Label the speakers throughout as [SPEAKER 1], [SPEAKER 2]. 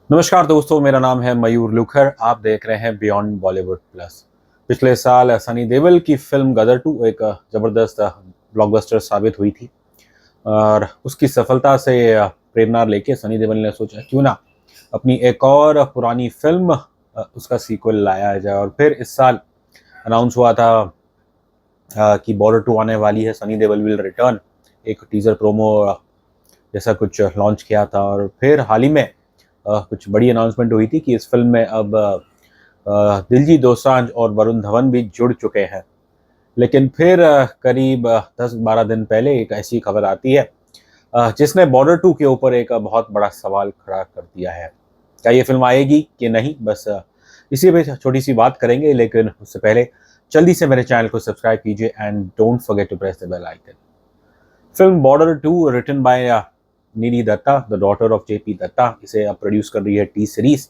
[SPEAKER 1] नमस्कार दोस्तों, मेरा नाम है मयूर लुखर। आप देख रहे हैं बियॉन्ड बॉलीवुड प्लस। पिछले साल सनी देओल की फिल्म गदर 2 एक ज़बरदस्त ब्लॉकबस्टर साबित हुई थी और उसकी सफलता से प्रेरणा लेके सनी देओल ने सोचा क्यों ना अपनी एक और पुरानी फिल्म उसका सीक्वल लाया जाए। और फिर इस साल अनाउंस हुआ था कि बॉर्डर 2 आने वाली है, सनी देओल विल रिटर्न। एक टीज़र प्रोमो जैसा कुछ लॉन्च किया था और फिर हाल ही में कुछ बड़ी अनाउंसमेंट हुई थी कि इस फिल्म में अब दिलजीत दोसांझ और वरुण धवन भी जुड़ चुके हैं। लेकिन फिर करीब 10-12 दिन पहले एक ऐसी खबर आती है जिसने बॉर्डर 2 के ऊपर एक बहुत बड़ा सवाल खड़ा कर दिया है। क्या ये फिल्म आएगी कि नहीं, बस इसी पे छोटी सी बात करेंगे। लेकिन उससे पहले जल्दी से मेरे चैनल को सब्सक्राइब कीजिए and don't forget to press the bell icon. Film Border 2 written by Neeli Dutta, the daughter of JP Dutta, इसे अब प्रोड्यूस कर रही है टी सीरीज।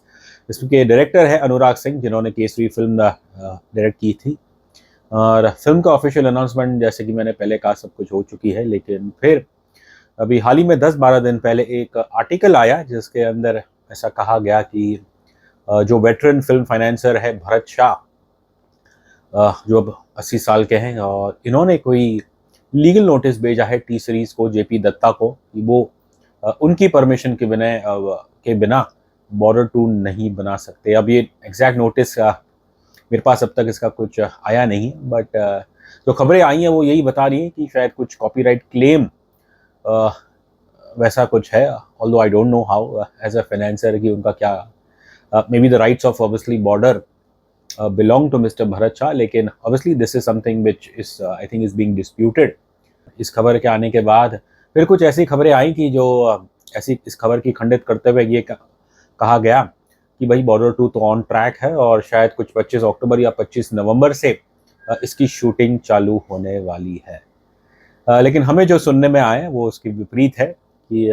[SPEAKER 1] इसके डायरेक्टर है अनुराग सिंह, जिन्होंने केसरी फिल्म डायरेक्ट की थी। और फिल्म का ऑफिशियल अनाउंसमेंट जैसे कि मैंने पहले कहा सब कुछ हो चुकी है। लेकिन फिर अभी हाल ही में 10-12 दिन पहले एक आर्टिकल आया जिसके अंदर ऐसा कहा गया कि जो वेटरन फिल्म फाइनेंसर है भरत शाह, जो अब 80 साल के हैं, और इन्होंने कोई लीगल नोटिस भेजा है टी सीरीज को, जेपी दत्ता को, कि वो उनकी परमिशन के बिना बॉर्डर 2 नहीं बना सकते। अब ये एग्जैक्ट नोटिस मेरे पास अब तक इसका कुछ आया नहीं, बट जो खबरें आई हैं वो यही बता रही हैं कि शायद कुछ कॉपीराइट क्लेम वैसा कुछ है। Although I don't know how as a financier कि उनका क्या, may be the rights of obviously Border belong to Mr. Bharat Shah, लेकिन obviously this is something which is I think is being disputed। इस खबर के आने के बाद फिर कुछ ऐसी खबरें आई कि जो ऐसी इस खबर की खंडित करते हुए ये कहा गया कि भाई बॉर्डर 2 तो ऑन ट्रैक है और शायद कुछ 25 अक्टूबर या 25 नवंबर से इसकी शूटिंग चालू होने वाली है। लेकिन हमें जो सुनने में आया वो उसके विपरीत है कि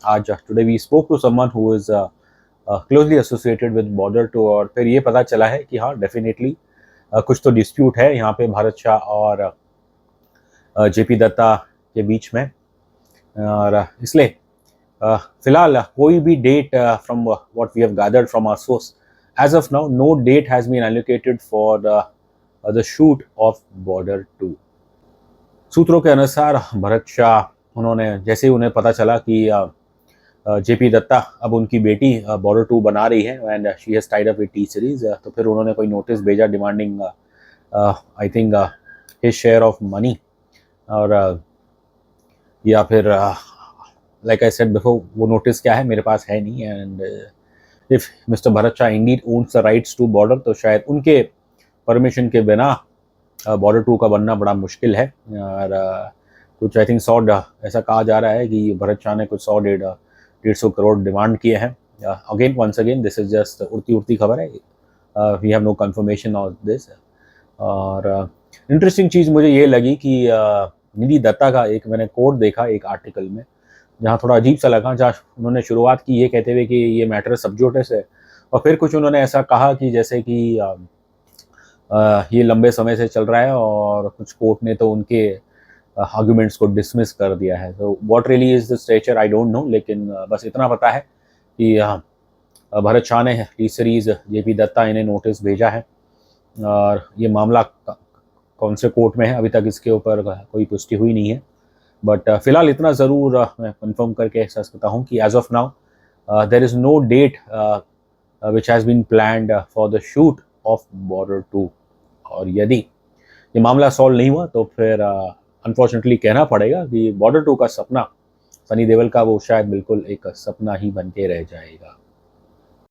[SPEAKER 1] आज today we spoke to someone who is closely associated with Border 2, और फिर ये पता चला है कि हाँ डेफिनेटली कुछ तो डिस्प्यूट है यहाँ पे भारत शाह और जेपी दत्ता के बीच में। और इसलिए फिलहाल कोई भी date from what we have gathered from our source, as of now no date has been allocated for the shoot of Border 2। सूत्रों के अनुसार भरत शाह, उन्होंने जैसे ही उन्हें पता चला कि जेपी दत्ता अब उनकी बेटी बॉर्डर 2 बना रही है and she has tied up with T Series, तो फिर उन्होंने कोई नोटिस भेजा demanding I think his share of money, और या फिर लाइक आई सेड बिफोर, वो नोटिस क्या है मेरे पास है नहीं। And if mister Bharat Shah indeed owns the rights to Border, तो शायद उनके परमिशन के बिना बॉर्डर 2 का बनना बड़ा मुश्किल है। और कुछ आई थिंक 100 ऐसा कहा जा रहा है कि भरत शाह ने कुछ 100-150 करोड़ डिमांड किए हैं। Again once again this is just उड़ती खबर है, we have no confirmation of this. और इंटरेस्टिंग चीज़ मुझे ये लगी कि निधि दत्ता का एक मैंने कोट देखा एक आर्टिकल में, जहाँ थोड़ा अजीब सा लगा, जहाँ उन्होंने शुरुआत की ये कहते हुए कि ये मैटर सब जुडिस है, और फिर कुछ उन्होंने ऐसा कहा कि जैसे कि ये लंबे समय से चल रहा है और कुछ कोर्ट ने तो उनके आर्गुमेंट्स को डिसमिस कर दिया है। तो what really is the stretcher I don't no, लेकिन बस इतना पता है कि भरत शाह ने टी सीरीज़ जेपी दत्ता इन्हें नोटिस भेजा है, और ये मामला कौन से कोर्ट में है अभी तक इसके ऊपर कोई पुष्टि हुई नहीं है। बट फिलहाल इतना ज़रूर मैं कंफर्म करके कह सकता हूँ कि as of now there is no date which has been planned for the shoot of Border 2। और यदि ये मामला सॉल्व नहीं हुआ तो फिर अनफॉर्चुनेटली कहना पड़ेगा कि बॉर्डर 2 का सपना सनी देओल का वो शायद बिल्कुल एक सपना ही बन के रह जाएगा।